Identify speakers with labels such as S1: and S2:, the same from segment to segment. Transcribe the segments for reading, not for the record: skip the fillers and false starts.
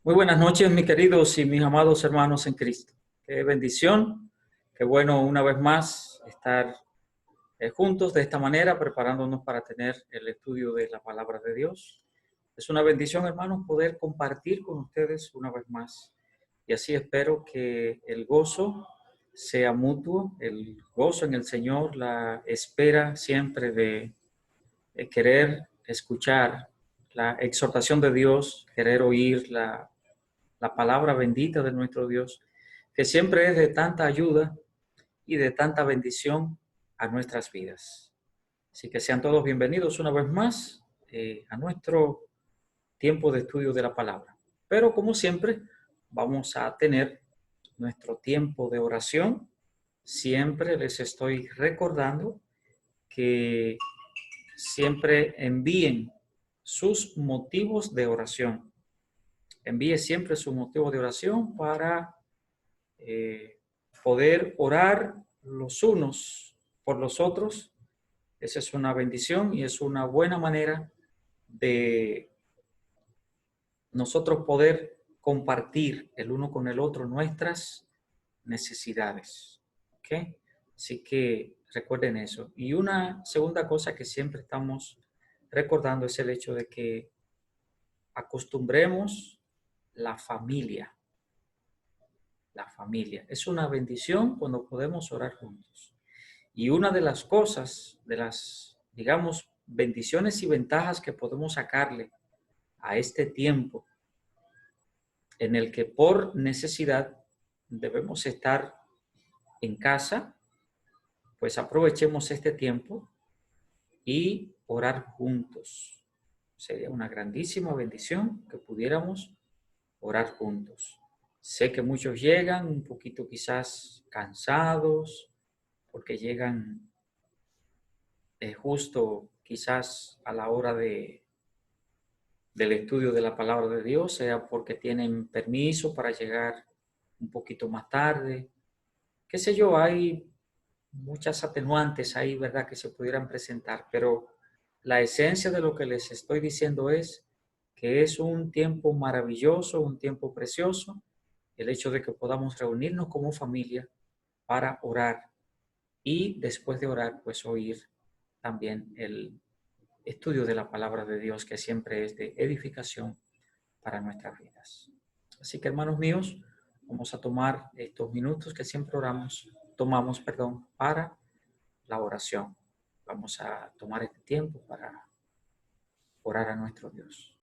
S1: Muy buenas noches, mis queridos y mis amados hermanos en Cristo. Qué bendición, qué bueno una vez más estar juntos de esta manera, preparándonos para tener el estudio de la palabra de Dios. Es una bendición, hermanos, poder compartir con ustedes una vez más. Y así espero que el gozo sea mutuo, el gozo en el Señor, la espera siempre de querer escuchar la exhortación de Dios, querer oír la palabra bendita de nuestro Dios, que siempre es de tanta ayuda y de tanta bendición a nuestras vidas. Así que sean todos bienvenidos una vez más a nuestro tiempo de estudio de la palabra. Pero como siempre, vamos a tener nuestro tiempo de oración. Siempre les estoy recordando que siempre envíen sus motivos de oración. Envíe siempre su motivo de oración para poder orar los unos por los otros. Esa es una bendición y es una buena manera de nosotros poder compartir el uno con el otro nuestras necesidades. ¿Ok? Así que recuerden eso. Y una segunda cosa que siempre estamos recordando es el hecho de que acostumbremos la familia. La familia. Es una bendición cuando podemos orar juntos. Y una de las cosas, de las, digamos, bendiciones y ventajas que podemos sacarle a este tiempo en el que por necesidad debemos estar en casa, pues aprovechemos este tiempo y orar juntos. Sería una grandísima bendición que pudiéramos orar juntos. Sé que muchos llegan un poquito quizás cansados, porque llegan justo quizás a la hora del estudio de la palabra de Dios, sea porque tienen permiso para llegar un poquito más tarde. Qué sé yo, hay muchas atenuantes ahí, ¿verdad?, que se pudieran presentar, pero la esencia de lo que les estoy diciendo es que es un tiempo maravilloso, un tiempo precioso, el hecho de que podamos reunirnos como familia para orar y después de orar, pues oír también el estudio de la palabra de Dios, que siempre es de edificación para nuestras vidas. Así que, hermanos míos, vamos a tomar estos minutos que siempre tomamos, para la oración. Vamos a tomar este tiempo para orar a nuestro Dios.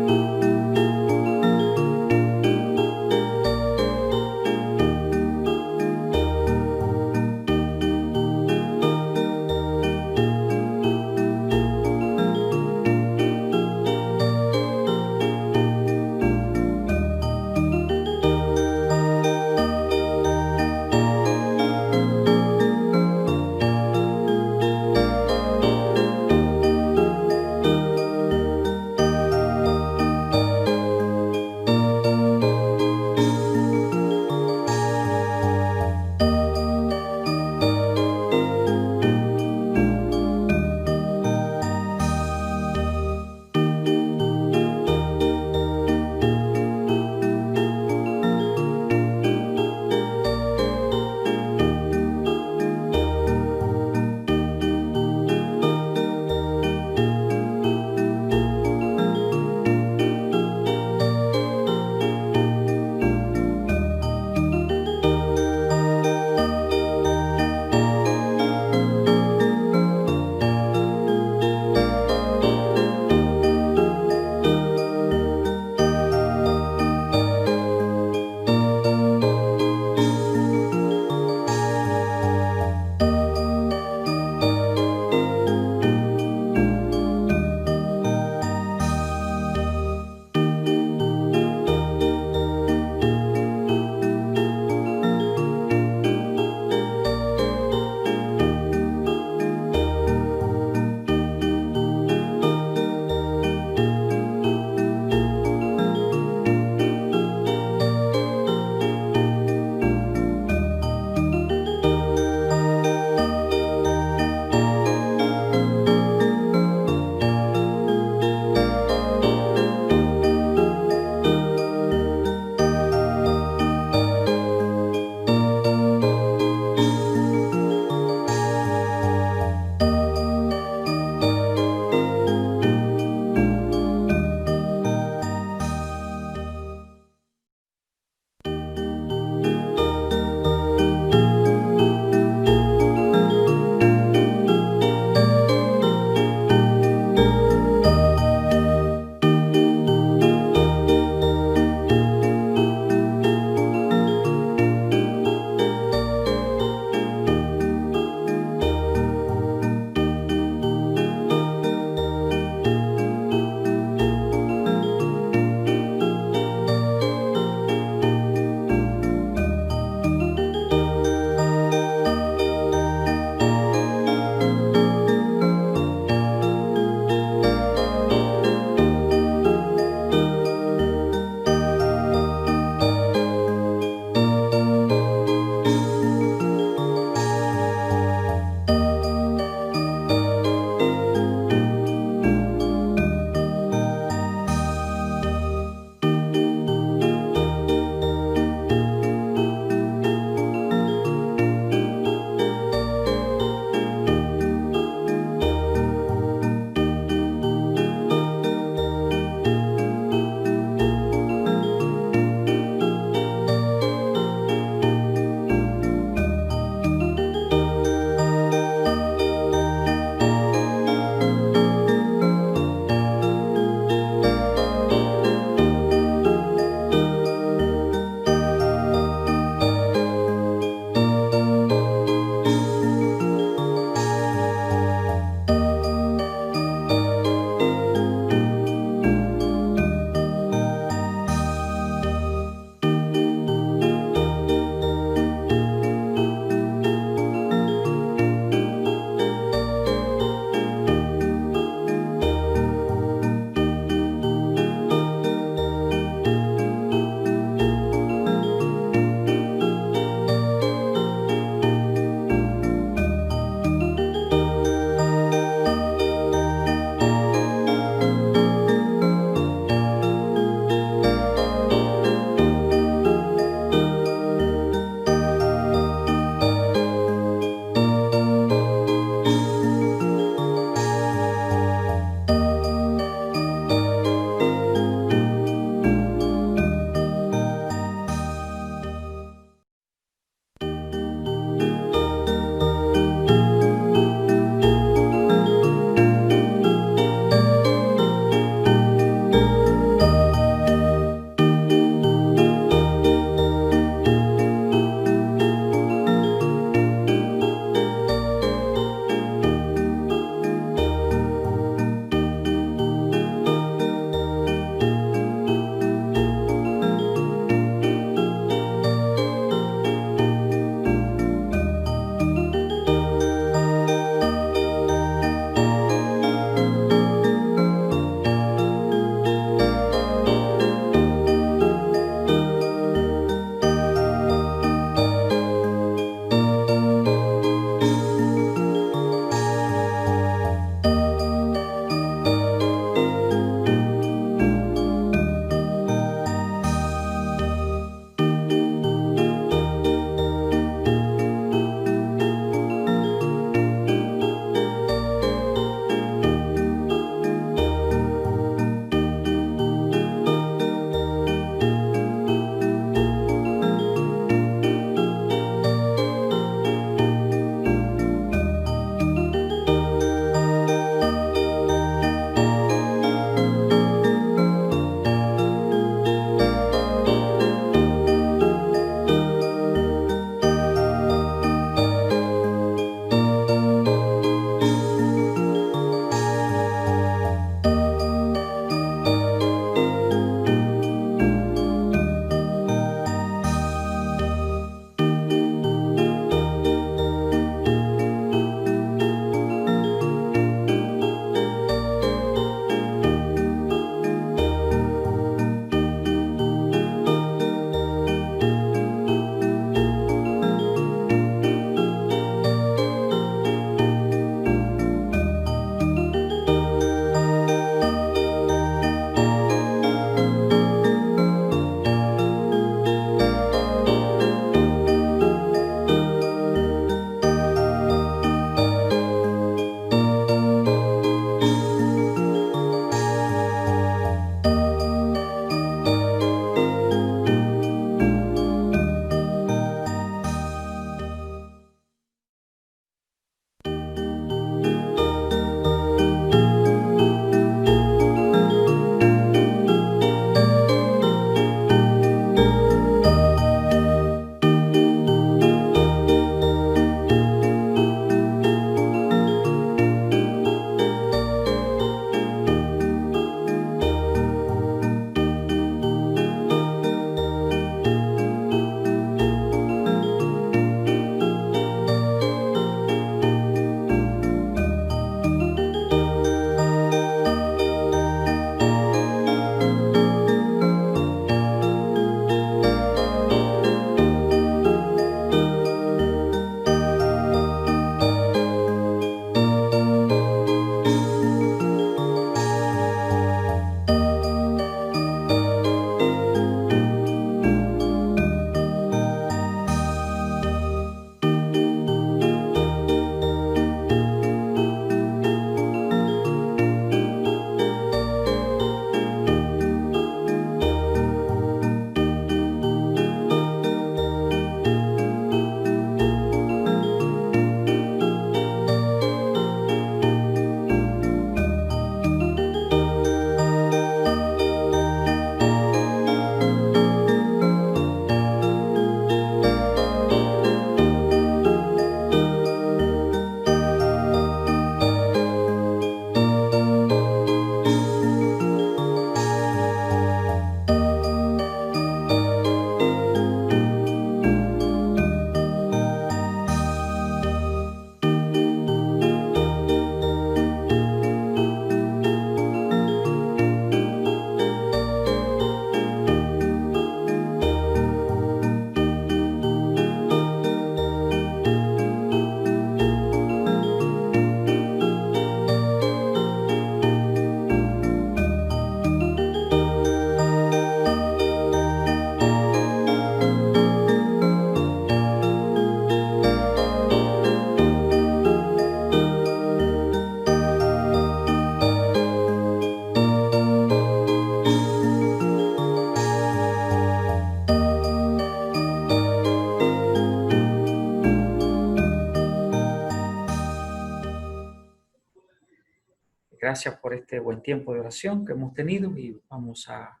S1: Gracias por este buen tiempo de oración que hemos tenido y vamos a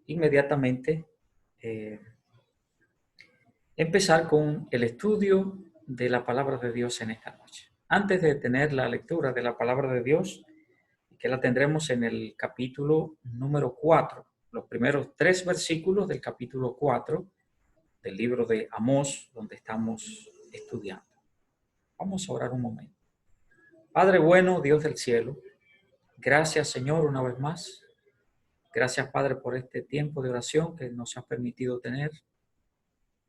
S1: inmediatamente empezar con el estudio de la palabra de Dios en esta noche. Antes de tener la lectura de la palabra de Dios, que la tendremos en el capítulo número 4, los primeros 3 versículos del capítulo 4 del libro de Amós, donde estamos estudiando. Vamos a orar un momento. Padre bueno, Dios del cielo, gracias Señor una vez más. Gracias Padre por este tiempo de oración que nos has permitido tener.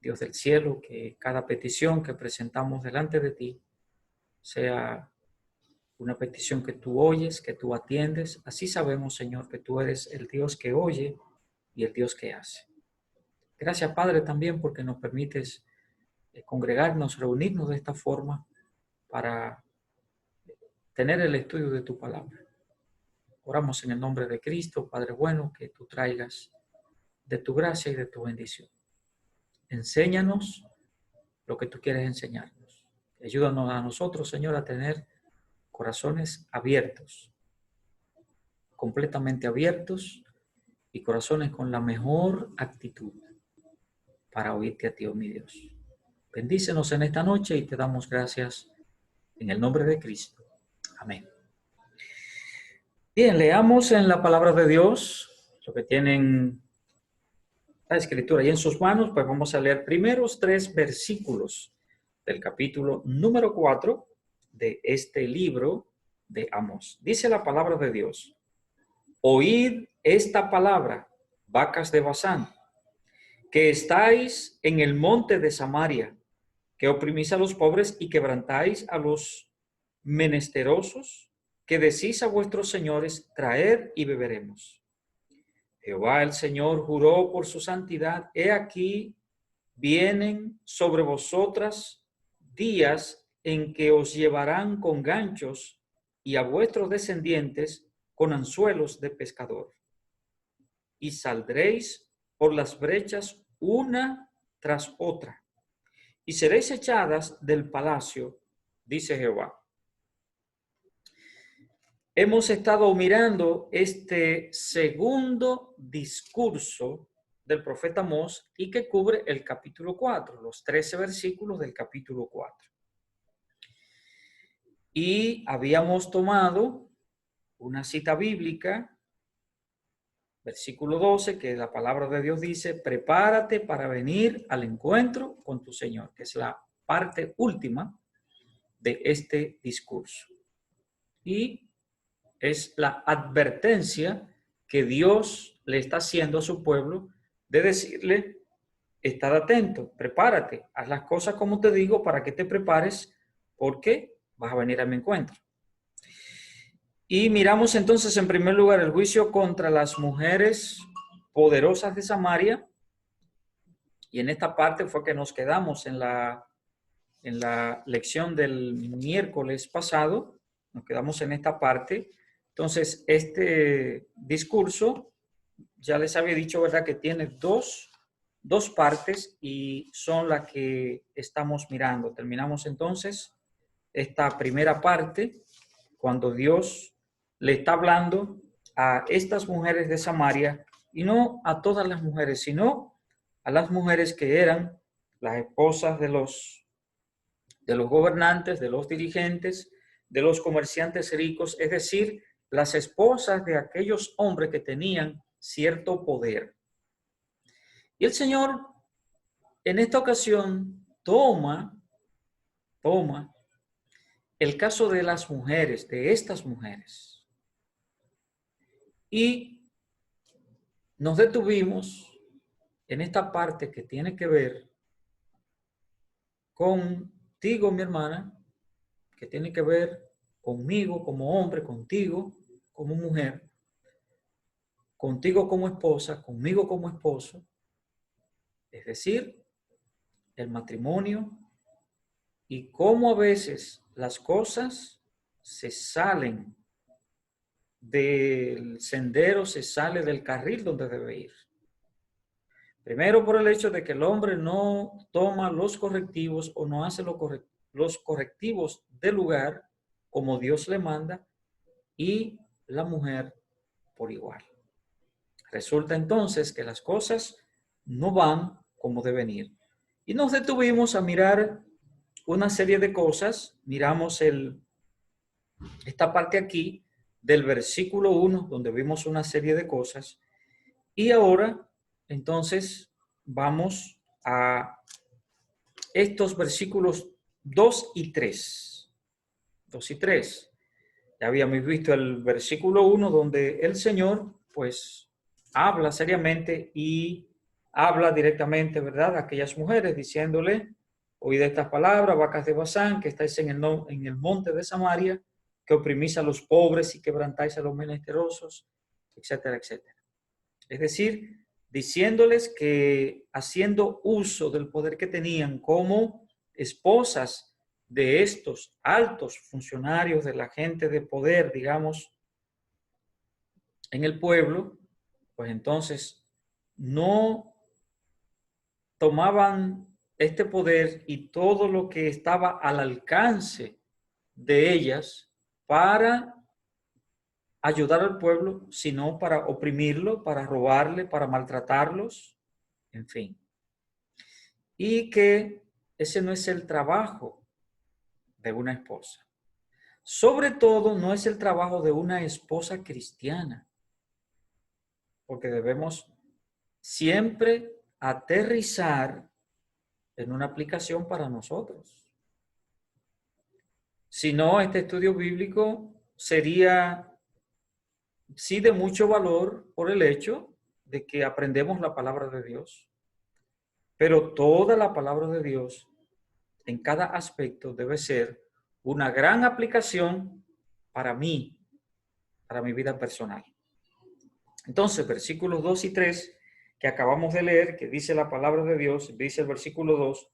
S1: Dios del cielo, que cada petición que presentamos delante de ti sea una petición que tú oyes, que tú atiendes. Así sabemos, Señor, que tú eres el Dios que oye y el Dios que hace. Gracias, Padre, también porque nos permites congregarnos, reunirnos de esta forma para tener el estudio de tu palabra. Oramos en el nombre de Cristo, Padre bueno, que tú traigas de tu gracia y de tu bendición. Enséñanos lo que tú quieres enseñarnos. Ayúdanos a nosotros, Señor, a tener corazones abiertos, completamente abiertos y corazones con la mejor actitud para oírte a ti, oh mi Dios. Bendícenos en esta noche y te damos gracias en el nombre de Cristo. Amén. Bien, leamos en la palabra de Dios lo que tienen la escritura ahí en sus manos, pues vamos a leer primeros 3 versículos del capítulo número 4 de este libro de Amós. Dice la palabra de Dios: oíd esta palabra, vacas de Basán, que estáis en el monte de Samaria, que oprimís a los pobres y quebrantáis a los menesterosos, que decís a vuestros señores, traed y beberemos. Jehová el Señor juró por su santidad: he aquí vienen sobre vosotras días en que os llevarán con ganchos y a vuestros descendientes con anzuelos de pescador. Y saldréis por las brechas una tras otra, y seréis echadas del palacio, dice Jehová. Hemos estado mirando este segundo discurso del profeta Amós y que cubre el capítulo 4, los 13 versículos del capítulo 4. Y habíamos tomado una cita bíblica, versículo 12, que la palabra de Dios dice: prepárate para venir al encuentro con tu Señor, que es la parte última de este discurso. Y es la advertencia que Dios le está haciendo a su pueblo de decirle: estad atento, prepárate, haz las cosas como te digo para que te prepares, porque vas a venir a mi encuentro. Y miramos entonces en primer lugar el juicio contra las mujeres poderosas de Samaria, y en esta parte fue que nos quedamos en la lección del miércoles pasado. Nos quedamos en esta parte. Entonces, este discurso, ya les había dicho, ¿verdad?, que tiene dos partes y son las que estamos mirando. Terminamos entonces esta primera parte cuando Dios le está hablando a estas mujeres de Samaria, y no a todas las mujeres, sino a las mujeres que eran las esposas de los gobernantes, de los dirigentes, de los comerciantes ricos, es decir, las esposas de aquellos hombres que tenían cierto poder. Y el Señor en esta ocasión toma el caso de las mujeres, de estas mujeres. Y nos detuvimos en esta parte que tiene que ver contigo, mi hermana, que tiene que ver conmigo como hombre, contigo como mujer, contigo como esposa, conmigo como esposo, es decir, el matrimonio, y cómo a veces las cosas se salen del sendero, se sale del carril donde debe ir. Primero por el hecho de que el hombre no toma los correctivos o no hace los correctivos del lugar como Dios le manda, y la mujer por igual. Resulta entonces que las cosas no van como deben ir. Y nos detuvimos a mirar una serie de cosas. Miramos esta parte aquí del versículo 1, donde vimos una serie de cosas. Y ahora, entonces, vamos a estos versículos 2 y 3. 2 y 3. Ya habíamos visto el versículo 1, donde el Señor, pues, habla seriamente y habla directamente, ¿verdad?, a aquellas mujeres, diciéndole: oíd estas palabras, vacas de Basán, que estáis en el monte de Samaria, que oprimís a los pobres y quebrantáis a los menesterosos, etcétera, etcétera. Es decir, diciéndoles que, haciendo uso del poder que tenían como esposas de estos altos funcionarios de la gente de poder, digamos, en el pueblo, pues entonces no tomaban este poder y todo lo que estaba al alcance de ellas para ayudar al pueblo, sino para oprimirlo, para robarle, para maltratarlos, en fin. Y que ese no es el trabajo de una esposa. Sobre todo, no es el trabajo de una esposa cristiana, porque debemos siempre aterrizar en una aplicación para nosotros. Si no, este estudio bíblico sería sí de mucho valor por el hecho de que aprendemos la palabra de Dios, pero toda la palabra de Dios en cada aspecto debe ser una gran aplicación para mí, para mi vida personal. Entonces, versículos 2 y 3 que acabamos de leer, que dice la palabra de Dios, dice el versículo 2,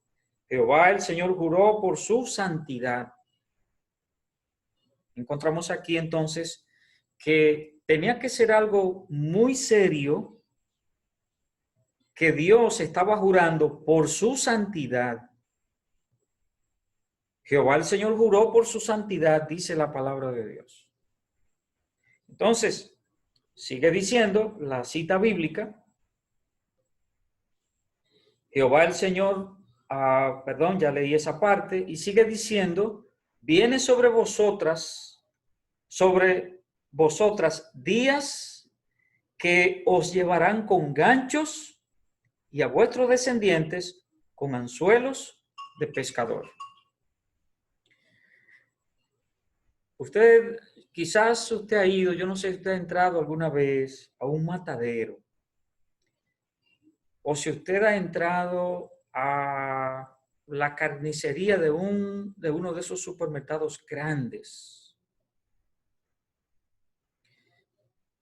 S1: Jehová el Señor juró por su santidad. Encontramos aquí entonces que tenía que ser algo muy serio, que Dios estaba jurando por su santidad. Jehová el Señor juró por su santidad, dice la palabra de Dios. Entonces, sigue diciendo la cita bíblica, Jehová el Señor, perdón, ya leí esa parte, y sigue diciendo, viene sobre vosotras días que os llevarán con ganchos y a vuestros descendientes con anzuelos de pescador. Quizás usted ha ido, yo no sé si usted ha entrado alguna vez a un matadero, o si usted ha entrado a la carnicería de uno de esos supermercados grandes.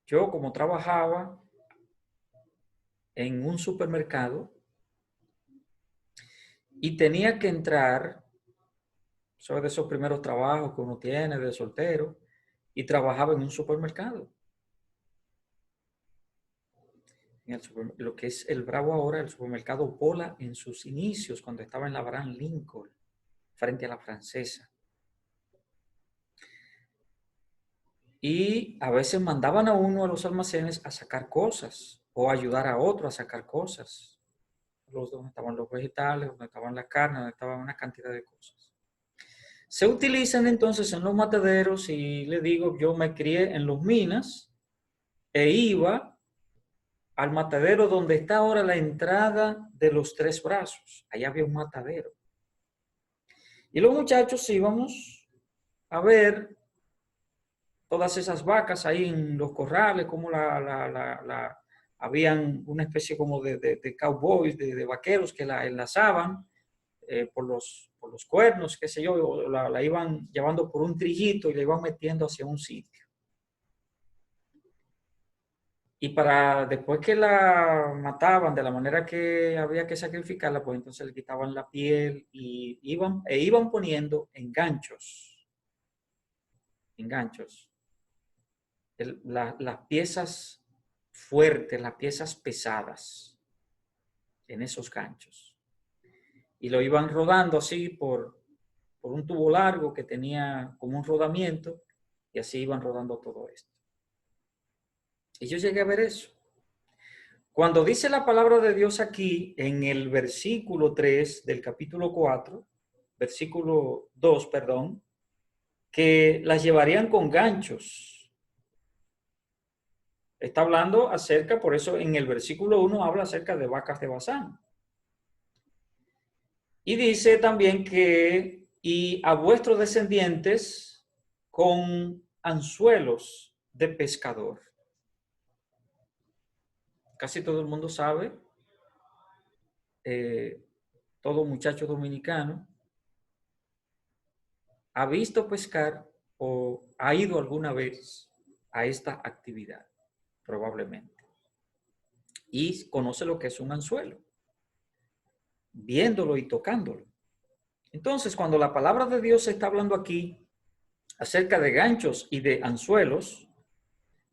S1: Yo, como trabajaba en un supermercado y tenía que entrar, sobre esos primeros trabajos que uno tiene de soltero, y trabajaba en un supermercado. Lo que es el Bravo ahora, el supermercado Pola en sus inicios, cuando estaba en la Abraham Lincoln, frente a la Francesa. Y a veces mandaban a uno a los almacenes a sacar cosas o ayudar a otro a sacar cosas. Donde estaban los vegetales, donde estaban las carnes, donde estaban una cantidad de cosas. Se utilizan entonces en los mataderos y le digo, yo me crié en Los Minas e iba al matadero donde está ahora la entrada de los Tres Brazos. Allá había un matadero. Y los muchachos íbamos a ver todas esas vacas ahí en los corrales, como habían una especie como de cowboys, de vaqueros que la enlazaban por los cuernos, qué sé yo, la iban llevando por un trillito y la iban metiendo hacia un sitio. Y para después que la mataban de la manera que había que sacrificarla, pues entonces le quitaban la piel y iban poniendo enganchos, las piezas fuertes, las piezas pesadas en esos ganchos. Y lo iban rodando así por un tubo largo que tenía como un rodamiento, Y así iban rodando todo esto. Y yo llegué a ver eso. Cuando dice la palabra de Dios aquí, en el versículo 3 del capítulo 4, versículo 2, perdón, que las llevarían con ganchos. Está hablando acerca, por eso en el versículo 1 habla acerca de vacas de Basán. Y dice también que, y a vuestros descendientes con anzuelos de pescador. Casi todo el mundo sabe, todo muchacho dominicano ha visto pescar o ha ido alguna vez a esta actividad, probablemente. Y conoce lo que es un anzuelo, viéndolo y tocándolo. Entonces, cuando la palabra de Dios está hablando aquí acerca de ganchos y de anzuelos,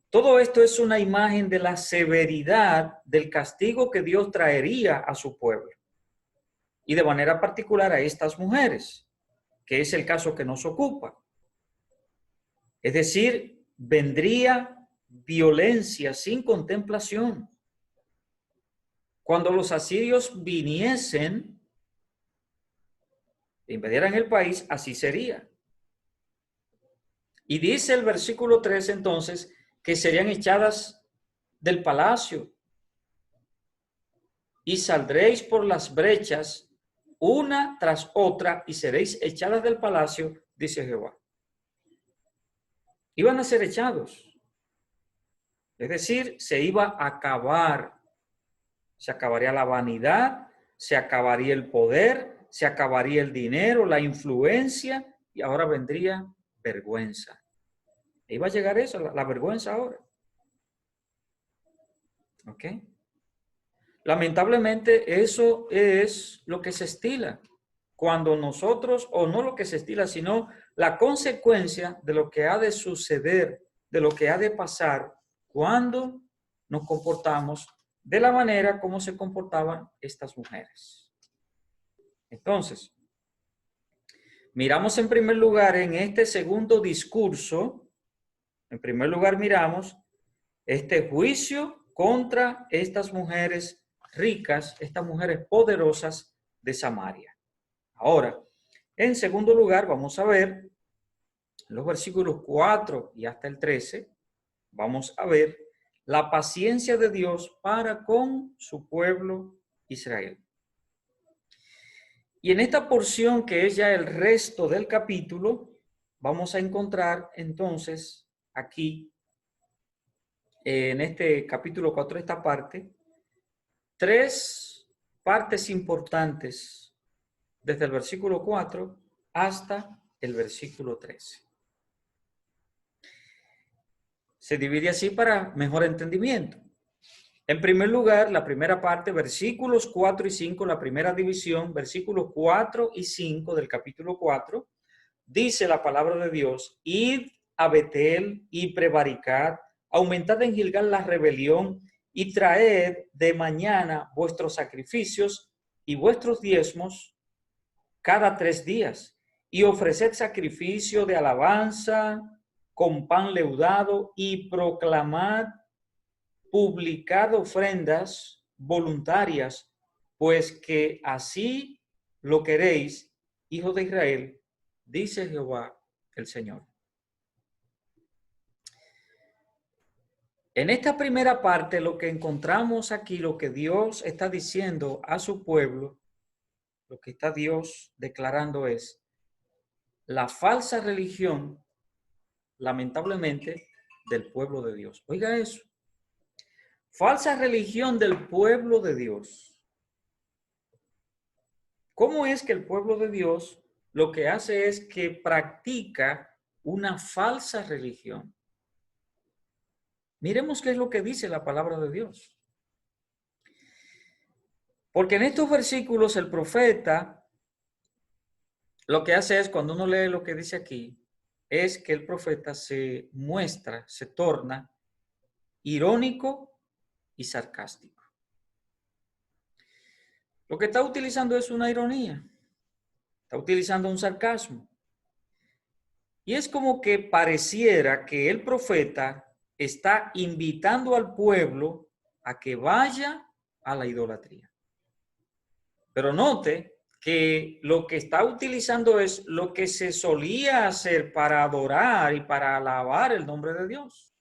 S1: todo esto es una imagen de la severidad del castigo que Dios traería a su pueblo. Y de manera particular a estas mujeres, que es el caso que nos ocupa. Es decir, vendría violencia sin contemplación. Cuando los asirios viniesen e invadieran el país, así sería. Y dice el versículo 3 entonces que serían echadas del palacio y saldréis por las brechas una tras otra y seréis echadas del palacio, dice Jehová. Iban a ser echados. Es decir, se iba a acabar. Se acabaría la vanidad, se acabaría el poder, se acabaría el dinero, la influencia y ahora vendría vergüenza. Iba a llegar eso, la vergüenza ahora. ¿Ok? Lamentablemente eso es lo que se estila cuando nosotros, o no lo que se estila, sino la consecuencia de lo que ha de suceder, de lo que ha de pasar cuando nos comportamos de la manera como se comportaban estas mujeres. Entonces, miramos en primer lugar en este segundo discurso, en primer lugar miramos este juicio contra estas mujeres ricas, estas mujeres poderosas de Samaria. Ahora, en segundo lugar, vamos a ver los versículos 4 y hasta el 13, vamos a ver la paciencia de Dios para con su pueblo Israel. Y en esta porción que es ya el resto del capítulo, vamos a encontrar entonces aquí, en este capítulo 4, esta parte, tres partes importantes desde el versículo 4 hasta el versículo 13. Se divide así para mejor entendimiento. En primer lugar, la primera parte, versículos 4 y 5, la primera división, versículos 4 y 5 del capítulo 4, dice la palabra de Dios: id a Betel y prevaricad, aumentad en Gilgal la rebelión y traed de mañana vuestros sacrificios y vuestros diezmos cada 3 días y ofreced sacrificio de alabanza con pan leudado y proclamad, publicad ofrendas voluntarias, pues que así lo queréis, hijos de Israel, dice Jehová el Señor. En esta primera parte lo que encontramos aquí, lo que Dios está diciendo a su pueblo, lo que está Dios declarando es la falsa religión, lamentablemente, del pueblo de Dios. Oiga eso. Falsa religión del pueblo de Dios. ¿Cómo es que el pueblo de Dios lo que hace es que practica una falsa religión? Miremos qué es lo que dice la palabra de Dios. Porque en estos versículos el profeta lo que hace es, cuando uno lee lo que dice aquí, es que el profeta se muestra, se torna irónico y sarcástico. Lo que está utilizando es una ironía, está utilizando un sarcasmo. Y es como que pareciera que el profeta está invitando al pueblo a que vaya a la idolatría. Pero note que lo que está utilizando es lo que se solía hacer para adorar y para alabar el nombre de Dios.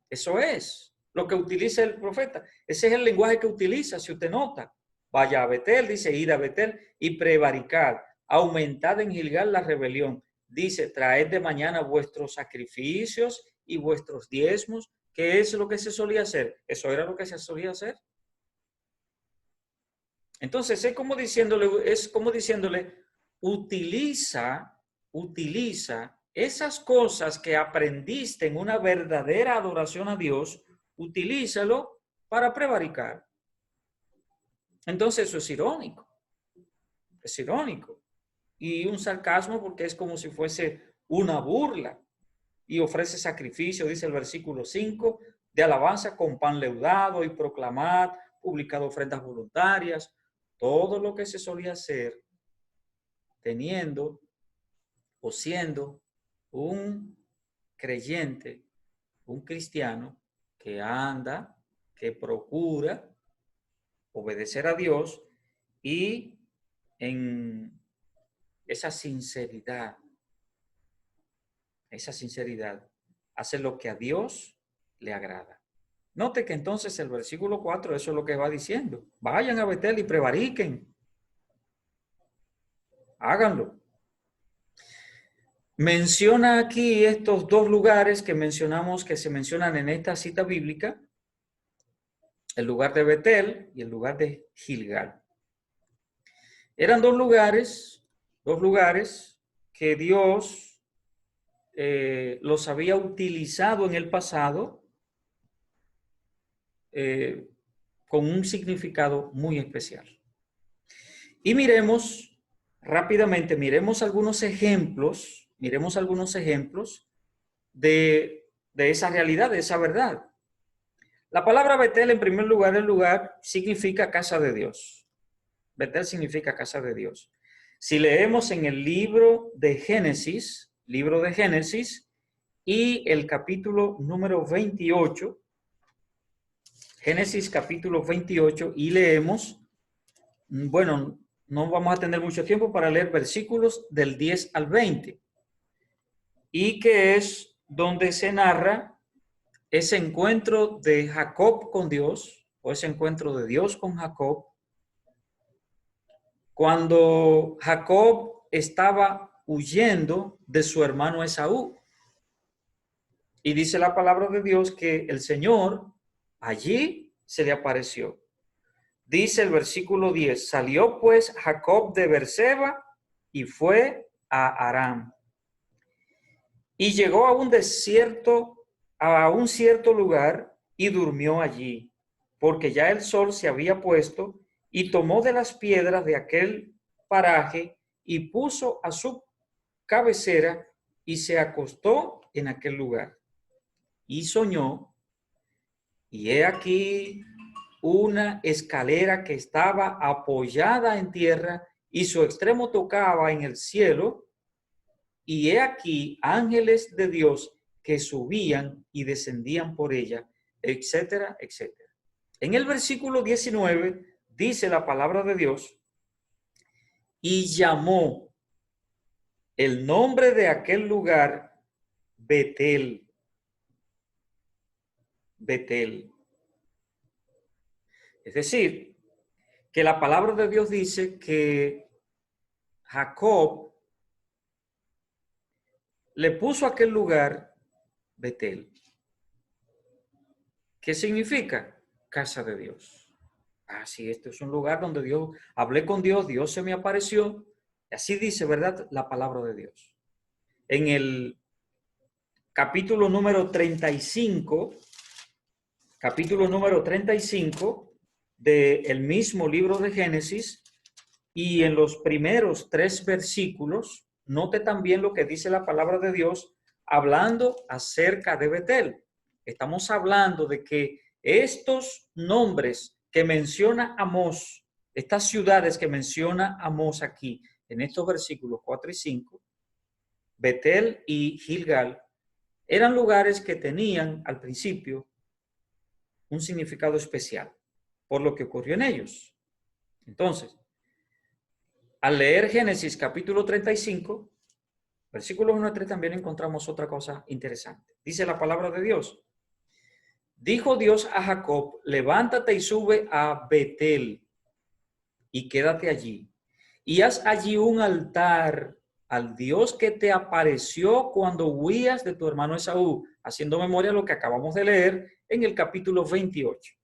S1: Eso es lo que utiliza el profeta. Ese es el lenguaje que utiliza, si usted nota. Vaya a Betel, dice, id a Betel y prevaricad, aumentad en Gilgal la rebelión. Dice, traed de mañana vuestros sacrificios y vuestros diezmos. ¿Qué es lo que se solía hacer? Eso era lo que se solía hacer. Entonces es como diciéndole, utiliza esas cosas que aprendiste en una verdadera adoración a Dios, utilízalo para prevaricar. Entonces eso es irónico. Es irónico. Y un sarcasmo porque es como si fuese una burla. Y ofrece sacrificio, dice el versículo 5, de alabanza con pan leudado y proclamad, publicado ofrendas voluntarias. Todo lo que se solía hacer teniendo o siendo un creyente, un cristiano que anda, que procura obedecer a Dios y en esa sinceridad hace lo que a Dios le agrada. Note que entonces el versículo 4, eso es lo que va diciendo. Vayan a Betel y prevariquen. Háganlo. Menciona aquí estos dos lugares que mencionamos, que se mencionan en esta cita bíblica, el lugar de Betel y el lugar de Gilgal. Eran dos lugares que Dios los había utilizado en el pasado con un significado muy especial. Y miremos rápidamente, miremos algunos ejemplos de esa realidad, de esa verdad. La palabra Betel, en primer lugar, el lugar significa casa de Dios. Betel significa casa de Dios. Si leemos en el libro de Génesis y el capítulo número 28, Génesis capítulo 28, y leemos, bueno, no vamos a tener mucho tiempo para leer versículos del 10 al 20, y que es donde se narra ese encuentro de Jacob con Dios, o ese encuentro de Dios con Jacob, cuando Jacob estaba huyendo de su hermano Esaú. Y dice la palabra de Dios que el Señor allí se le apareció. Dice el versículo 10, salió pues Jacob de Beerseba y fue a Aram. Y llegó a un desierto, a un cierto lugar, y durmió allí, porque ya el sol se había puesto, y tomó de las piedras de aquel paraje y puso a su cabecera y se acostó en aquel lugar. Y soñó, y he aquí una escalera que estaba apoyada en tierra y su extremo tocaba en el cielo, y he aquí ángeles de Dios que subían y descendían por ella, etcétera, etcétera. En el versículo 19 dice la palabra de Dios, y llamó el nombre de aquel lugar Betel. Betel. Es decir, que la palabra de Dios dice que Jacob le puso a aquel lugar Betel. ¿Qué significa? Casa de Dios. Sí, este es un lugar donde Dios, hablé con Dios, Dios se me apareció. Así dice, ¿verdad? La palabra de Dios. En el capítulo número 35 del mismo libro de Génesis, y en los primeros 3 versículos, note también lo que dice la palabra de Dios hablando acerca de Betel. Estamos hablando de que estos nombres que menciona Amós, estas ciudades que menciona Amós aquí, en estos versículos 4 y 5, Betel y Gilgal eran lugares que tenían al principio un significado especial por lo que ocurrió en ellos. Entonces, al leer Génesis capítulo 35, versículos 1 a 3, también encontramos otra cosa interesante. Dice la palabra de Dios: dijo Dios a Jacob, levántate y sube a Betel y quédate allí, y haz allí un altar al Dios que te apareció cuando huías de tu hermano Esaú, haciendo memoria a lo que acabamos de leer en el capítulo 28.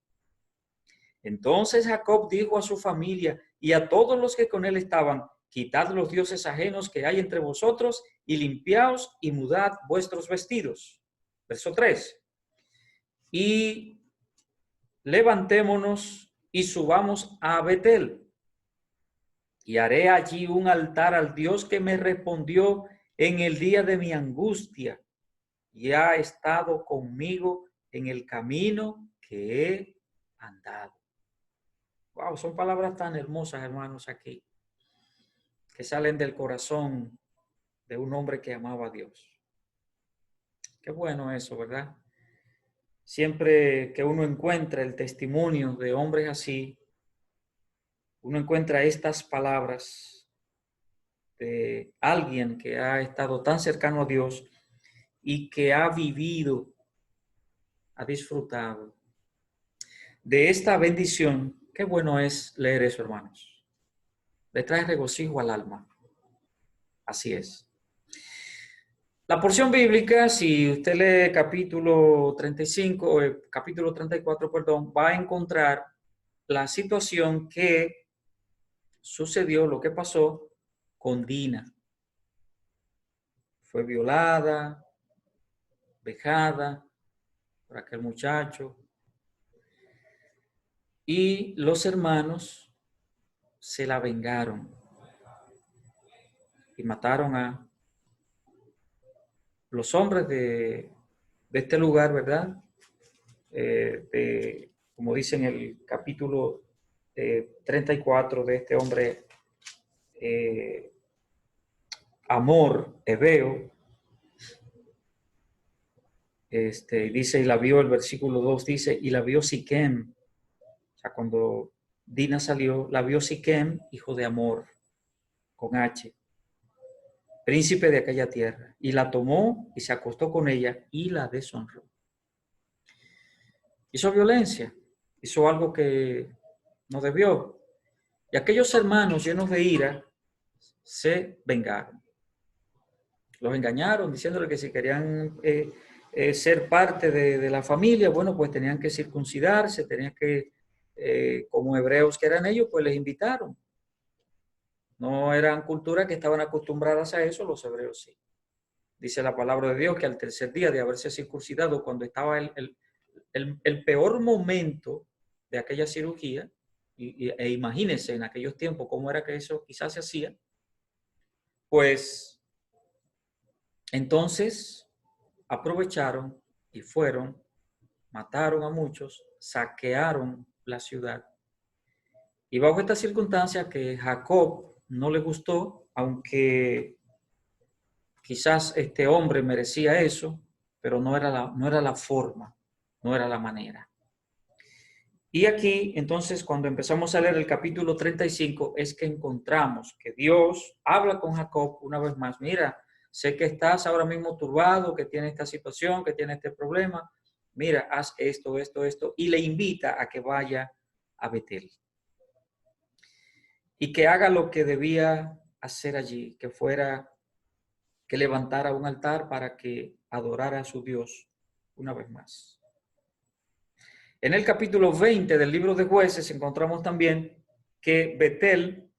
S1: Entonces Jacob dijo a su familia y a todos los que con él estaban: quitad los dioses ajenos que hay entre vosotros y limpiaos y mudad vuestros vestidos. Verso 3. Y levantémonos y subamos a Betel, y haré allí un altar al Dios que me respondió en el día de mi angustia y ha estado conmigo en el camino que he andado. Wow, son palabras tan hermosas, hermanos, aquí, que salen del corazón de un hombre que amaba a Dios. Qué bueno eso, ¿verdad? Siempre que uno encuentra el testimonio de hombres así, uno encuentra estas palabras de alguien que ha estado tan cercano a Dios y que ha vivido, ha disfrutado de esta bendición. Qué bueno es leer eso, hermanos. Le trae regocijo al alma. Así es. La porción bíblica, si usted lee capítulo 35, o capítulo 34, perdón, va a encontrar la situación que sucedió, lo que pasó con Dina. Fue violada, vejada por aquel muchacho. Y los hermanos se la vengaron y mataron a los hombres de este lugar, ¿verdad? Como dice en el capítulo 34 de este hombre, Amor, Ebeo, dice, y la vio, el versículo 2 dice, y la vio Siquem. O sea, cuando Dina salió, la vio Siquem, hijo de Amor, con H, príncipe de aquella tierra, y la tomó y se acostó con ella y la deshonró. Hizo violencia, hizo algo que no debió. Y aquellos hermanos llenos de ira se vengaron. Los engañaron diciéndole que si querían ser parte de la familia, bueno, pues tenían que circuncidarse, tenían que, como hebreos que eran ellos, pues les invitaron. No eran culturas que estaban acostumbradas a eso, los hebreos sí. Dice la palabra de Dios que al tercer día de haberse circuncidado, cuando estaba el peor momento de aquella cirugía, e imagínense en aquellos tiempos cómo era que eso quizás se hacía, pues entonces aprovecharon y fueron, mataron a muchos, saquearon la ciudad. Y bajo esta circunstancia que Jacob no le gustó, aunque quizás este hombre merecía eso, pero no era la forma, no era la manera. Y aquí, entonces, cuando empezamos a leer el capítulo 35, es que encontramos que Dios habla con Jacob una vez más. Mira, sé que estás ahora mismo turbado, que tienes esta situación, que tienes este problema. Mira, haz esto, esto, esto. Y le invita a que vaya a Betel. Y que haga lo que debía hacer allí, que fuera, que levantara un altar para que adorara a su Dios una vez más. En el capítulo 20 del libro de Jueces encontramos también que Betel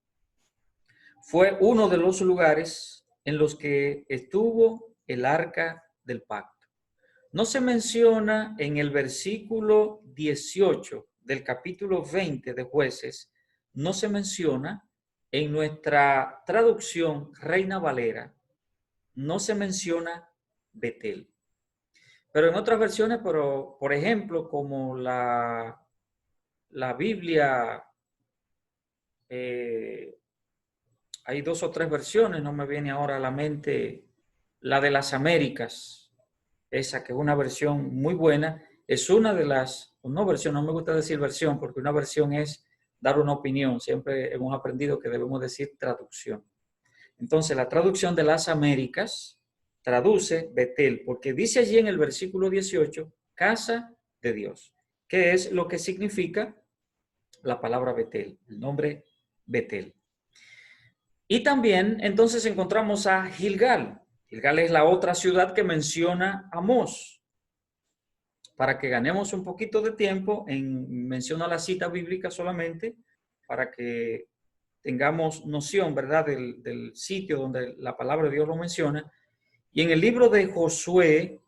S1: fue uno de los lugares en los que estuvo el arca del pacto. No se menciona en el versículo 18 del capítulo 20 de Jueces, no se menciona en nuestra traducción Reina Valera, no se menciona Betel. Pero en otras versiones, por ejemplo, como la Biblia, hay 2 o 3 versiones, no me viene ahora a la mente la de las Américas, esa que es una versión muy buena, es una de las, no versión, no me gusta decir versión, porque una versión es dar una opinión. Siempre hemos aprendido que debemos decir traducción. Entonces, la traducción de las Américas traduce Betel, porque dice allí en el versículo 18, casa de Dios, que es lo que significa la palabra Betel, el nombre Betel. Y también entonces encontramos a Gilgal. Gilgal es la otra ciudad que menciona Amós. Para que ganemos un poquito de tiempo, menciono la cita bíblica solamente, para que tengamos noción, ¿verdad?, del sitio donde la palabra de Dios lo menciona. Y en el libro de Josué,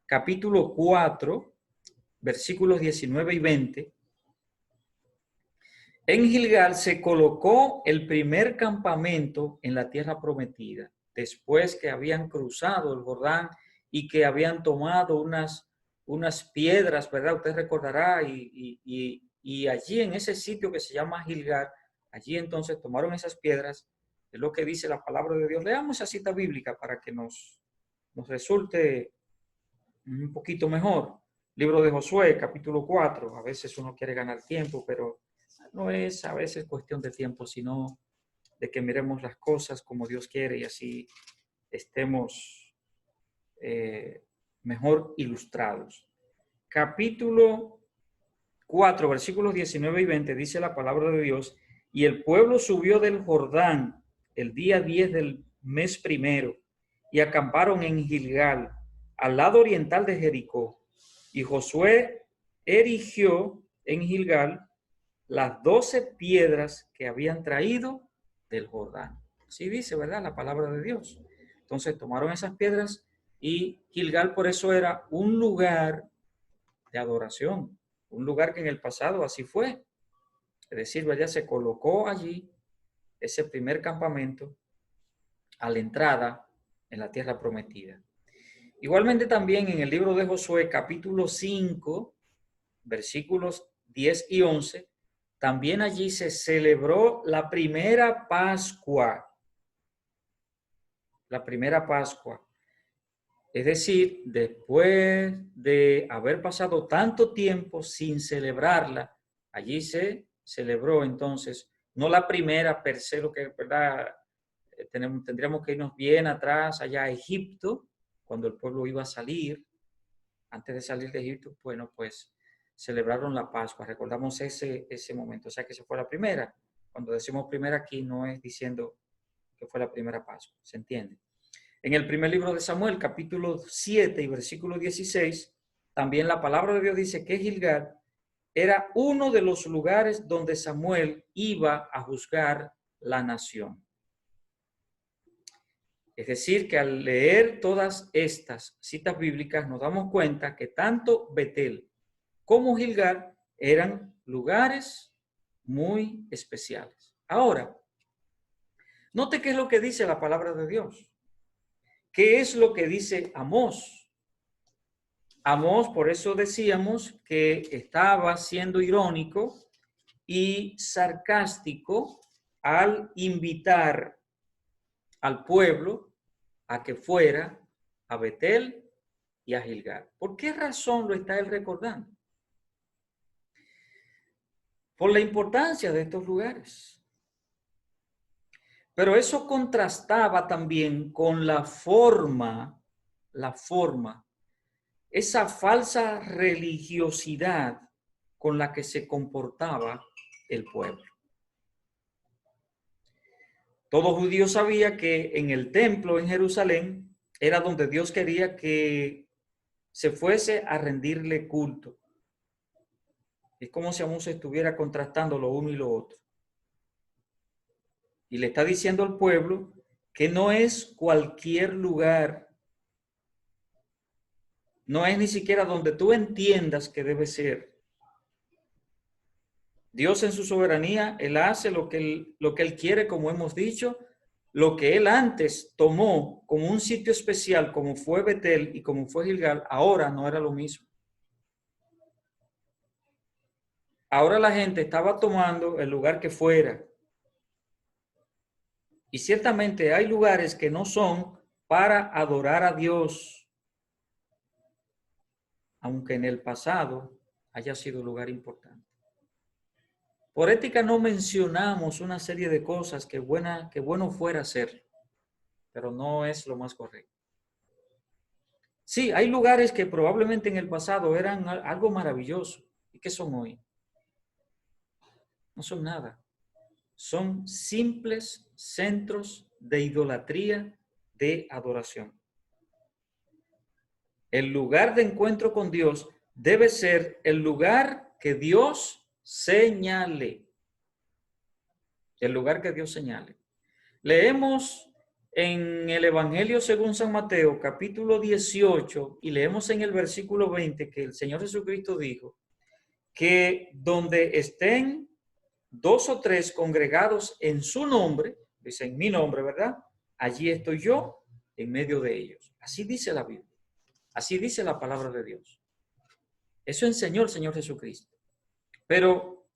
S1: capítulo 4, versículos 19 y 20, en Gilgal se colocó el primer campamento en la tierra prometida, después que habían cruzado el Jordán y que habían tomado unas piedras, ¿verdad? Usted recordará, y allí en ese sitio que se llama Gilgal, allí entonces tomaron esas piedras, es lo que dice la palabra de Dios. Leamos esa cita bíblica para que nos resulte un poquito mejor. Libro de Josué, capítulo 4. A veces uno quiere ganar tiempo, pero no es a veces cuestión de tiempo, sino de que miremos las cosas como Dios quiere y así estemos mejor ilustrados. Capítulo 4, versículos 19 y 20, dice la palabra de Dios: y el pueblo subió del Jordán el día 10 del mes primero y acamparon en Gilgal, al lado oriental de Jericó. Y Josué erigió en Gilgal las 12 piedras que habían traído del Jordán. Así dice, ¿verdad?, la palabra de Dios. Entonces tomaron esas piedras y Gilgal por eso era un lugar de adoración, un lugar que en el pasado así fue. Es decir, ¿verdad?, se colocó allí ese primer campamento a la entrada en la tierra prometida. Igualmente también en el libro de Josué, capítulo 5, versículos 10 y 11, también allí se celebró la primera Pascua. La primera Pascua. Es decir, después de haber pasado tanto tiempo sin celebrarla, allí se celebró entonces, no la primera per se, lo que, ¿verdad?, tendríamos que irnos bien atrás, allá a Egipto, cuando el pueblo iba a salir. Antes de salir de Egipto, bueno, pues celebraron la Pascua, recordamos ese momento, o sea que esa fue la primera. Cuando decimos primera aquí no es diciendo que fue la primera Pascua, ¿se entiende? En el primer libro de Samuel, capítulo 7 y versículo 16, también la palabra de Dios dice que Gilgal era uno de los lugares donde Samuel iba a juzgar la nación. Es decir, que al leer todas estas citas bíblicas nos damos cuenta que tanto Betel como Gilgal eran lugares muy especiales. Ahora, note qué es lo que dice la palabra de Dios. ¿Qué es lo que dice Amós? Amós, por eso decíamos que estaba siendo irónico y sarcástico al invitar al pueblo a que fuera a Betel y a Gilgal. ¿Por qué razón lo está él recordando? Por la importancia de estos lugares. Pero eso contrastaba también con la forma, esa falsa religiosidad con la que se comportaba el pueblo. Todo judío sabía que en el templo en Jerusalén era donde Dios quería que se fuese a rendirle culto. Es como si aún se estuviera contrastando lo uno y lo otro. Y le está diciendo al pueblo que no es cualquier lugar, no es ni siquiera donde tú entiendas que debe ser. Dios en su soberanía, Él hace lo que Él quiere, como hemos dicho. Lo que Él antes tomó como un sitio especial, como fue Betel y como fue Gilgal, ahora no era lo mismo. Ahora la gente estaba tomando el lugar que fuera. Y ciertamente hay lugares que no son para adorar a Dios, aunque en el pasado haya sido lugar importante. Por ética no mencionamos una serie de cosas que bueno fuera hacer, pero no es lo más correcto. Sí, hay lugares que probablemente en el pasado eran algo maravilloso. ¿Y qué son hoy? No son nada. Son simples centros de idolatría, de adoración. El lugar de encuentro con Dios debe ser el lugar que Dios señale. El lugar que Dios señale. Leemos en el Evangelio según San Mateo, capítulo 18, y leemos en el versículo 20 que el Señor Jesucristo dijo que donde estén 2 o 3 congregados en su nombre, dice en mi nombre, ¿verdad? Allí estoy yo en medio de ellos. Así dice la Biblia. Así dice la palabra de Dios. Eso enseñó el Señor Jesucristo. Pero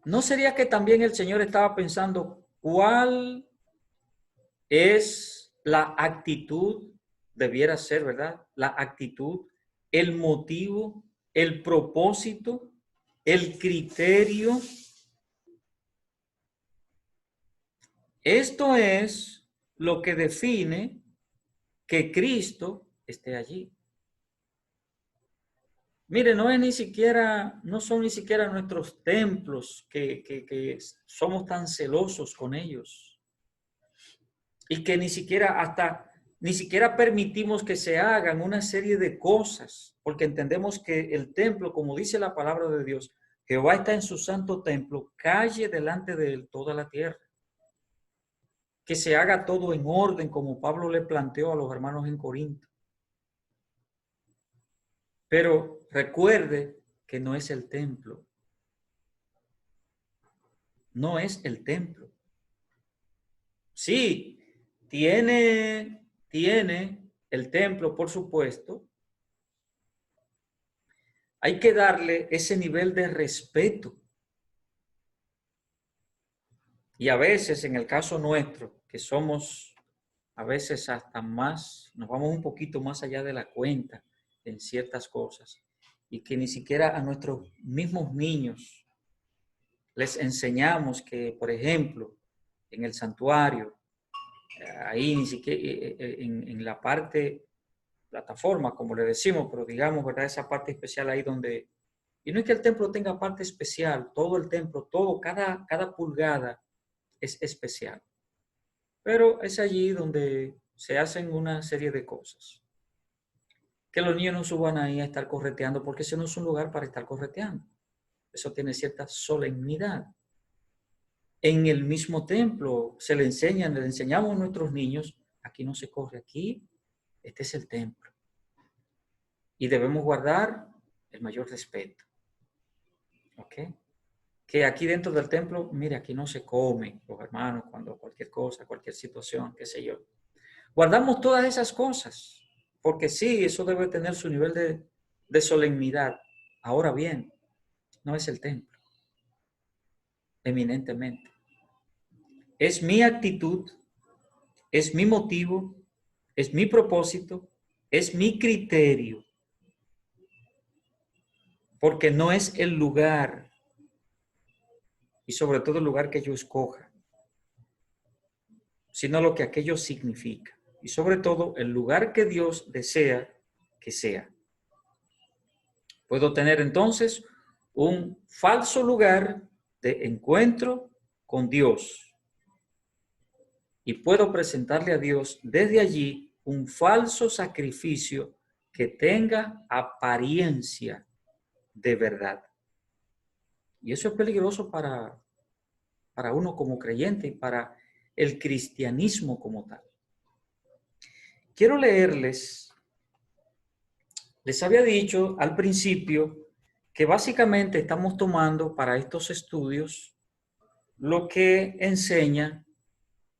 S1: ¿no sería que también el Señor estaba pensando cuál es la actitud, debiera ser, ¿verdad? La actitud, el motivo, el propósito, el criterio? Esto es lo que define que Cristo esté allí. Mire, no son ni siquiera nuestros templos que somos tan celosos con ellos. Y que ni siquiera permitimos que se hagan una serie de cosas, porque entendemos que el templo, como dice la palabra de Dios, Jehová está en su santo templo, calle delante de él toda la tierra. Que se haga todo en orden, como Pablo le planteó a los hermanos en Corinto. Pero recuerde que no es el templo. No es el templo. Sí, tiene el templo, por supuesto. Hay que darle ese nivel de respeto. Y a veces, en el caso nuestro, que somos a veces hasta más, nos vamos un poquito más allá de la cuenta en ciertas cosas, y que ni siquiera a nuestros mismos niños les enseñamos que, por ejemplo, en el santuario, ahí ni siquiera en la parte plataforma, como le decimos, pero digamos, ¿verdad? Esa parte especial ahí donde, y no es que el templo tenga parte especial, todo el templo, cada pulgada es especial, pero es allí donde se hacen una serie de cosas. Que los niños no suban ahí a estar correteando, porque ese no es un lugar para estar correteando. Eso tiene cierta solemnidad. En el mismo templo le enseñamos a nuestros niños, aquí no se corre, aquí, este es el templo. Y debemos guardar el mayor respeto. ¿Ok? Que aquí dentro del templo, mire, aquí no se come, los hermanos, cuando cualquier cosa, cualquier situación, qué sé yo. Guardamos todas esas cosas, porque sí, eso debe tener su nivel de solemnidad. Ahora bien, no es el templo, eminentemente. Es mi actitud, es mi motivo, es mi propósito, es mi criterio, porque no es el lugar, y sobre todo el lugar que yo escoja, sino lo que aquello significa, y sobre todo el lugar que Dios desea que sea. Puedo tener entonces un falso lugar de encuentro con Dios, y puedo presentarle a Dios desde allí un falso sacrificio que tenga apariencia de verdad. Y eso es peligroso para uno como creyente y para el cristianismo como tal. Quiero leerles, les había dicho al principio que básicamente estamos tomando para estos estudios lo que enseña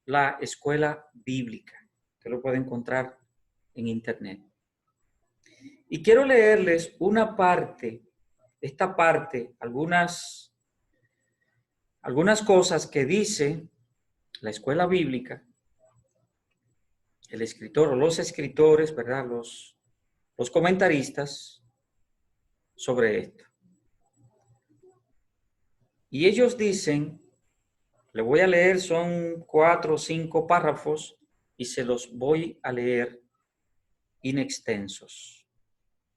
S1: la escuela bíblica. Usted lo puede encontrar en internet. Y quiero leerles una parte, esta parte, algunas cosas que dice la escuela bíblica el escritor o los escritores, ¿verdad? Los comentaristas sobre esto. Y ellos dicen, le voy a leer, son 4 o 5 párrafos y se los voy a leer in extensos.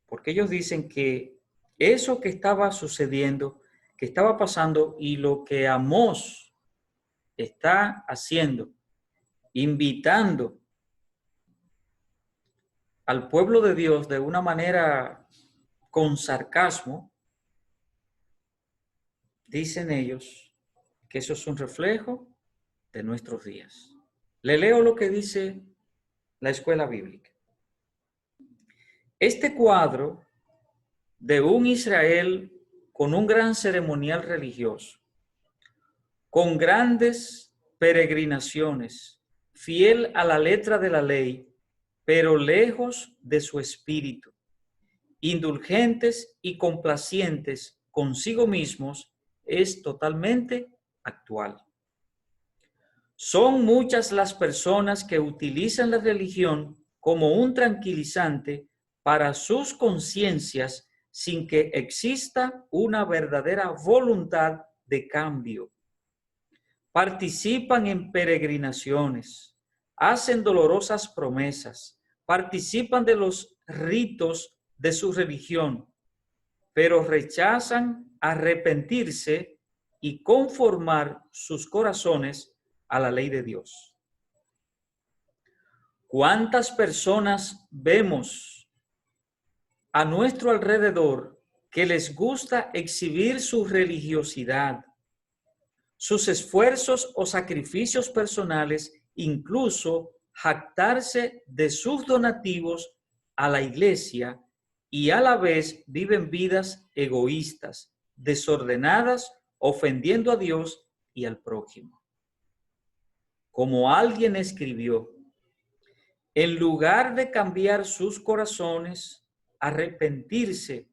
S1: Porque ellos dicen que eso que estaba sucediendo, que estaba pasando y lo que Amós está haciendo, invitando al pueblo de Dios de una manera con sarcasmo, dicen ellos que eso es un reflejo de nuestros días. Le leo lo que dice la escuela bíblica. Este cuadro de un Israel con un gran ceremonial religioso, con grandes peregrinaciones, fiel a la letra de la ley, pero lejos de su espíritu, indulgentes y complacientes consigo mismos, es totalmente actual. Son muchas las personas que utilizan la religión como un tranquilizante para sus conciencias sin que exista una verdadera voluntad de cambio. Participan en peregrinaciones, hacen dolorosas promesas, participan de los ritos de su religión, pero rechazan arrepentirse y conformar sus corazones a la ley de Dios. ¿Cuántas personas vemos a nuestro alrededor que les gusta exhibir su religiosidad, sus esfuerzos o sacrificios personales, incluso jactarse de sus donativos a la iglesia, y a la vez viven vidas egoístas, desordenadas, ofendiendo a Dios y al prójimo? Como alguien escribió, en lugar de cambiar sus corazones, arrepentirse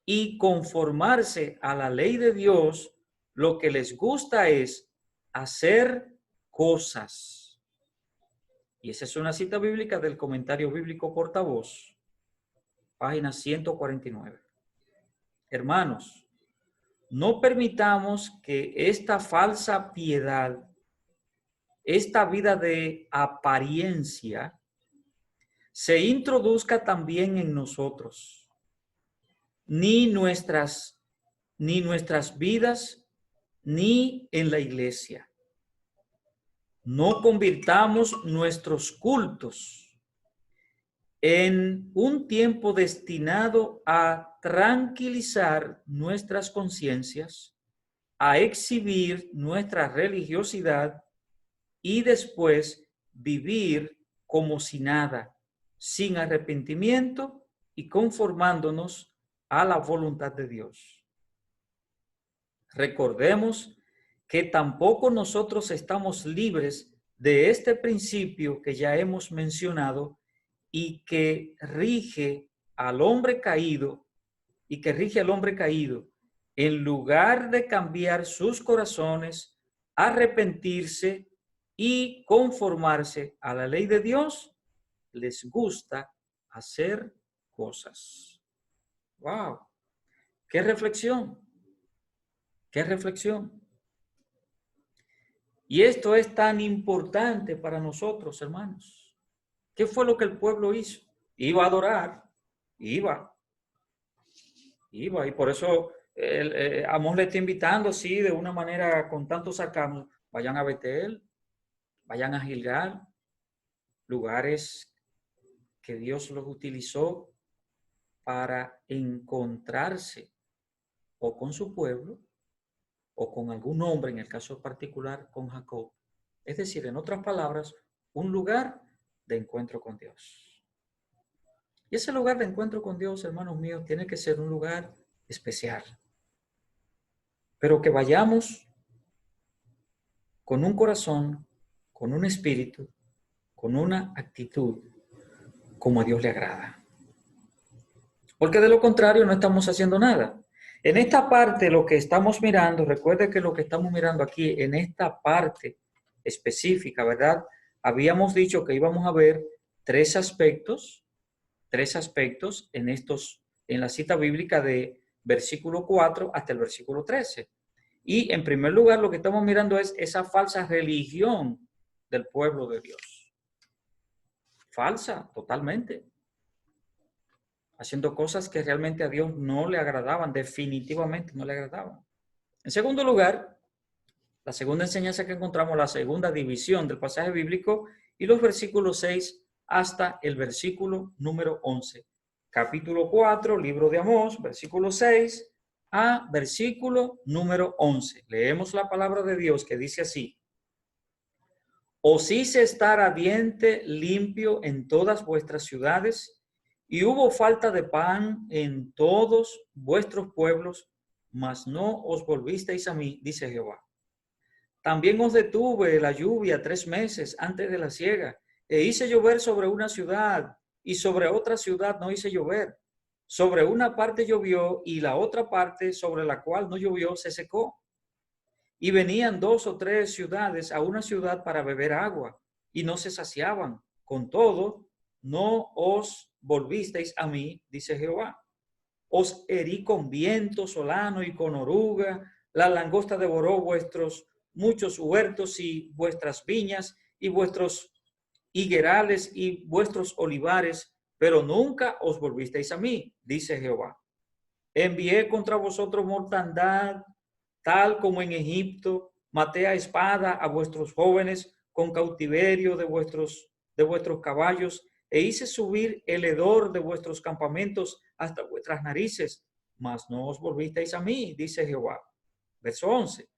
S1: y conformarse a la ley de Dios, lo que les gusta es hacer cosas. Y esa es una cita bíblica del Comentario Bíblico Portavoz, página 149. Hermanos, no permitamos que esta falsa piedad, esta vida de apariencia, se introduzca también en nosotros, ni nuestras vidas, ni en la iglesia. No convirtamos nuestros cultos en un tiempo destinado a tranquilizar nuestras conciencias, a exhibir nuestra religiosidad y después vivir como si nada, sin arrepentimiento y conformándonos a la voluntad de Dios. Recordemos que tampoco nosotros estamos libres de este principio que ya hemos mencionado y que rige al hombre caído en lugar de cambiar sus corazones, arrepentirse y conformarse a la ley de Dios, les gusta hacer cosas. ¡Wow! ¡Qué reflexión! ¡Qué reflexión! Y esto es tan importante para nosotros, hermanos. ¿Qué fue lo que el pueblo hizo? Iba a adorar, iba. Y por eso Amós le está invitando, sí, de una manera con tanto sarcasmo, vayan a Betel, vayan a Gilgal, lugares que Dios los utilizó para encontrarse o con su pueblo o con algún hombre, en el caso particular con Jacob. Es decir, en otras palabras, un lugar de encuentro con Dios. Y ese lugar de encuentro con Dios, hermanos míos, tiene que ser un lugar especial. Pero que vayamos con un corazón, con un espíritu, con una actitud como a Dios le agrada. Porque de lo contrario no estamos haciendo nada. En esta parte lo que estamos mirando, recuerde que lo que estamos mirando aquí, en esta parte específica, ¿verdad? Habíamos dicho que íbamos a ver tres aspectos en la cita bíblica de versículo 4 hasta el versículo 13. Y en primer lugar, lo que estamos mirando es esa falsa religión del pueblo de Dios. Falsa, totalmente. Haciendo cosas que realmente a Dios no le agradaban, definitivamente no le agradaban. En segundo lugar, la segunda enseñanza que encontramos, la segunda división del pasaje bíblico y los versículos 6 hasta el versículo número 11. Capítulo 4, libro de Amós, versículo 6 a versículo número 11. Leemos la palabra de Dios que dice así: Os hice estar a diente limpio en todas vuestras ciudades, y hubo falta de pan en todos vuestros pueblos, mas no os volvisteis a mí, dice Jehová. También os detuve la lluvia 3 meses antes de la siega, e hice llover sobre una ciudad, y sobre otra ciudad no hice llover. Sobre una parte llovió, y la otra parte sobre la cual no llovió se secó. Y venían 2 o 3 ciudades a una ciudad para beber agua, y no se saciaban. Con todo, no os volvisteis a mí, dice Jehová. Os herí con viento solano y con oruga, la langosta devoró vuestros muchos huertos y vuestras viñas y vuestros higuerales y vuestros olivares, pero nunca os volvisteis a mí, dice Jehová. Envié contra vosotros mortandad, tal como en Egipto, maté a espada a vuestros jóvenes con cautiverio de vuestros caballos, e hice subir el hedor de vuestros campamentos hasta vuestras narices, mas no os volvisteis a mí, dice Jehová. Verso 11.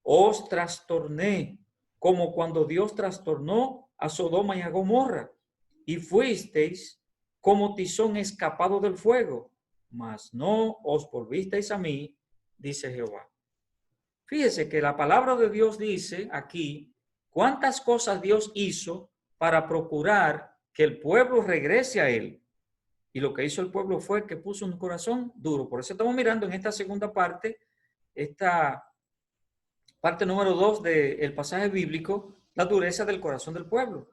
S1: Os trastorné como cuando Dios trastornó a Sodoma y a Gomorra, y fuisteis como tizón escapado del fuego, mas no os volvisteis a mí, dice Jehová. Fíjese que la palabra de Dios dice aquí cuántas cosas Dios hizo para procurar que el pueblo regrese a él. Y lo que hizo el pueblo fue que puso un corazón duro. Por eso estamos mirando en esta segunda parte, esta parte número 2 del pasaje bíblico, la dureza del corazón del pueblo.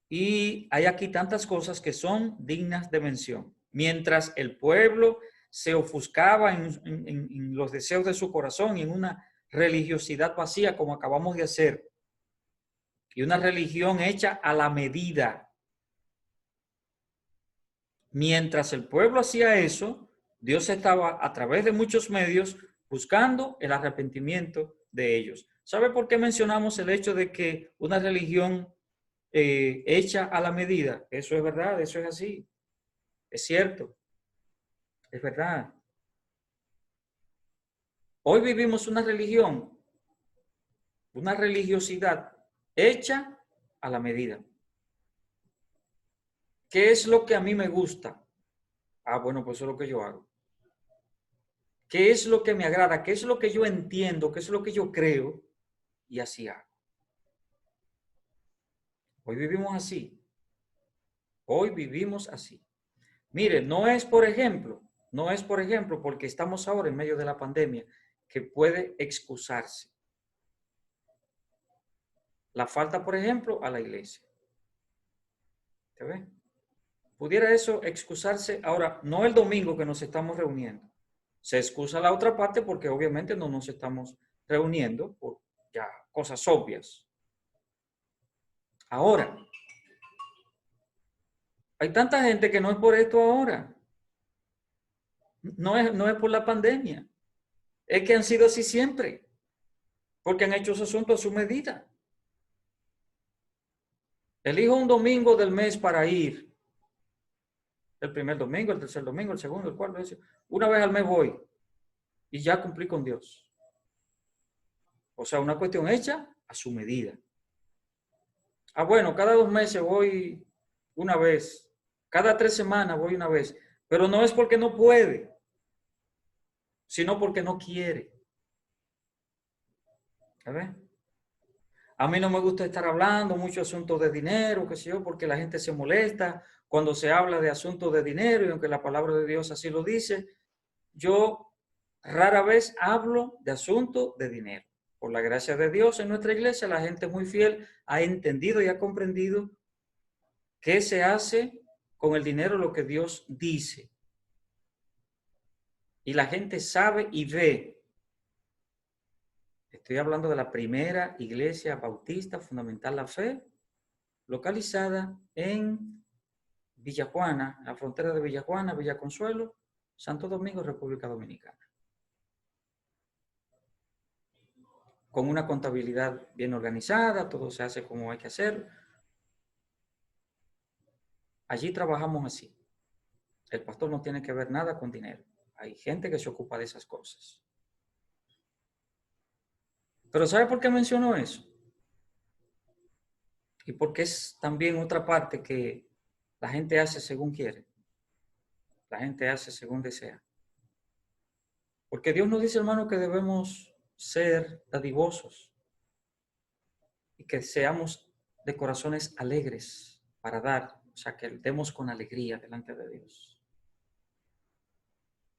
S1: Y hay aquí tantas cosas que son dignas de mención. Mientras el pueblo se ofuscaba en los deseos de su corazón y en una religiosidad vacía como acabamos de hacer, y una religión hecha a la medida. Mientras el pueblo hacía eso, Dios estaba a través de muchos medios buscando el arrepentimiento de ellos. ¿Sabe por qué mencionamos el hecho de que una religión hecha a la medida? Eso es verdad, eso es así. Es cierto. Es verdad. Hoy vivimos una religión, una religiosidad hecha a la medida. ¿Qué es lo que a mí me gusta? Ah, bueno, pues eso es lo que yo hago. ¿Qué es lo que me agrada? ¿Qué es lo que yo entiendo? ¿Qué es lo que yo creo? Y así hago. Hoy vivimos así. Hoy vivimos así. Mire, no es por ejemplo, porque estamos ahora en medio de la pandemia, que puede excusarse la falta, por ejemplo, a la iglesia. ¿Te ve? Pudiera eso excusarse ahora, no el domingo que nos estamos reuniendo. Se excusa la otra parte porque obviamente no nos estamos reuniendo por ya cosas obvias. Ahora, hay tanta gente que no es por esto ahora. No es por la pandemia. Es que han sido así siempre. Porque han hecho ese asunto a su medida. Elijo un domingo del mes para ir. El primer domingo, el tercer domingo, el segundo, el cuarto. Una vez al mes voy. Y ya cumplí con Dios. O sea, una cuestión hecha a su medida. Ah, bueno, cada 2 meses voy una vez. Cada 3 semanas voy una vez. Pero no es porque no puede, sino porque no quiere. ¿Sabes? A mí no me gusta estar hablando mucho asuntos de dinero, qué sé yo, porque la gente se molesta cuando se habla de asuntos de dinero, y aunque la palabra de Dios así lo dice, yo rara vez hablo de asuntos de dinero. Por la gracia de Dios en nuestra iglesia, la gente muy fiel ha entendido y ha comprendido qué se hace con el dinero, lo que Dios dice. Y la gente sabe y ve. Estoy hablando de la primera iglesia bautista fundamental La Fe, localizada en Villajuana, la frontera de Villajuana, Villa Consuelo, Santo Domingo, República Dominicana. Con una contabilidad bien organizada, todo se hace como hay que hacer. Allí trabajamos así. El pastor no tiene que ver nada con dinero. Hay gente que se ocupa de esas cosas. Pero ¿sabe por qué menciono eso? Y porque es también otra parte que la gente hace según quiere. La gente hace según desea. Porque Dios nos dice, hermano, que debemos ser dadivosos y que seamos de corazones alegres para dar, o sea, que demos con alegría delante de Dios.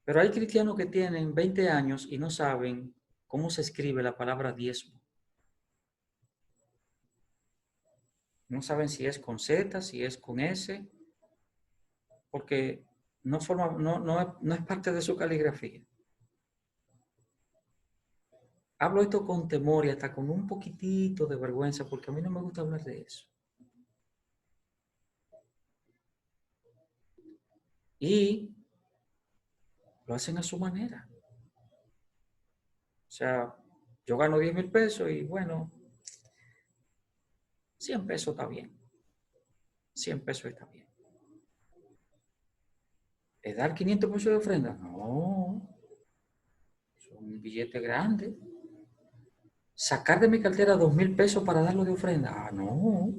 S1: Pero hay cristianos que tienen 20 años y no saben cómo se escribe la palabra diezmo. No saben si es con Z, si es con S, porque no es parte de su caligrafía. Hablo esto con temor y hasta con un poquitito de vergüenza, porque a mí no me gusta hablar de eso. Y lo hacen a su manera. O sea, yo gano 10,000 pesos y bueno, 100 pesos está bien. 100 pesos está bien. ¿Es dar 500 pesos de ofrenda? No. Es un billete grande. ¿Sacar de mi cartera 2,000 pesos para darlo de ofrenda? Ah, no.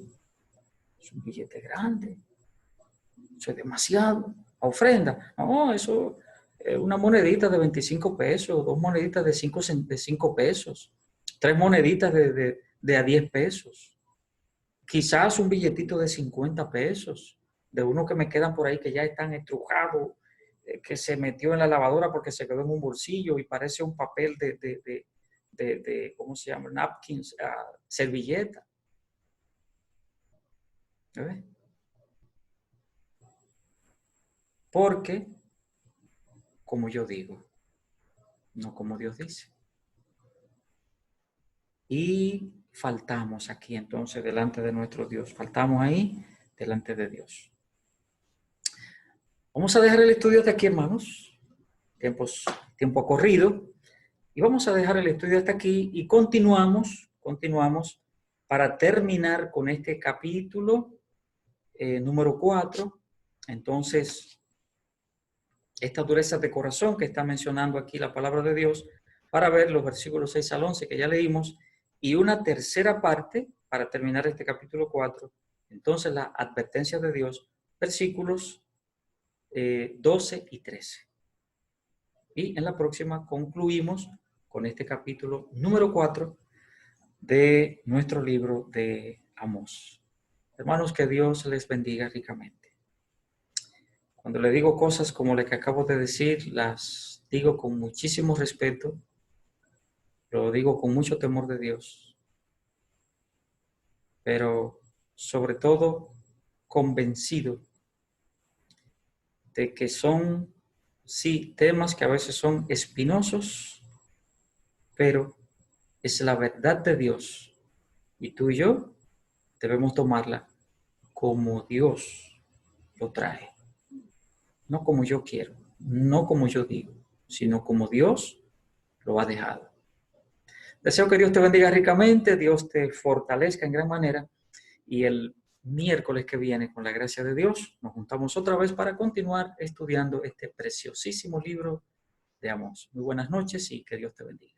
S1: Es un billete grande. Eso es demasiado. ¿A ofrenda? No, eso es una monedita de 25 pesos, 2 moneditas de 5 pesos, 3 moneditas de a 10 pesos. Quizás un billetito de 50 pesos, de uno que me quedan por ahí que ya están estrujados, que se metió en la lavadora porque se quedó en un bolsillo y parece un papel ¿cómo se llama? Napkins, servilleta. ¿Ves? Porque, como yo digo, no como Dios dice. Y faltamos aquí entonces delante de nuestro Dios. Faltamos ahí delante de Dios. Vamos a dejar el estudio hasta aquí, hermanos. Tiempo ha corrido. Y vamos a dejar el estudio hasta aquí y continuamos para terminar con este capítulo número 4. Entonces, esta dureza de corazón que está mencionando aquí la palabra de Dios, para ver los versículos 6 al 11 que ya leímos, y una tercera parte para terminar este capítulo 4. Entonces, la advertencia de Dios, versículos 12 y 13. Y en la próxima concluimos con este capítulo número 4 de nuestro libro de Amós. Hermanos, que Dios les bendiga ricamente. Cuando le digo cosas como las que acabo de decir, las digo con muchísimo respeto, lo digo con mucho temor de Dios, pero sobre todo convencido de que son, sí, temas que a veces son espinosos, pero es la verdad de Dios. Y tú y yo debemos tomarla como Dios lo trae. No como yo quiero, no como yo digo, sino como Dios lo ha dejado. Deseo que Dios te bendiga ricamente, Dios te fortalezca en gran manera y el miércoles que viene, con la gracia de Dios, nos juntamos otra vez para continuar estudiando este preciosísimo libro de Amós. Muy buenas noches y que Dios te bendiga.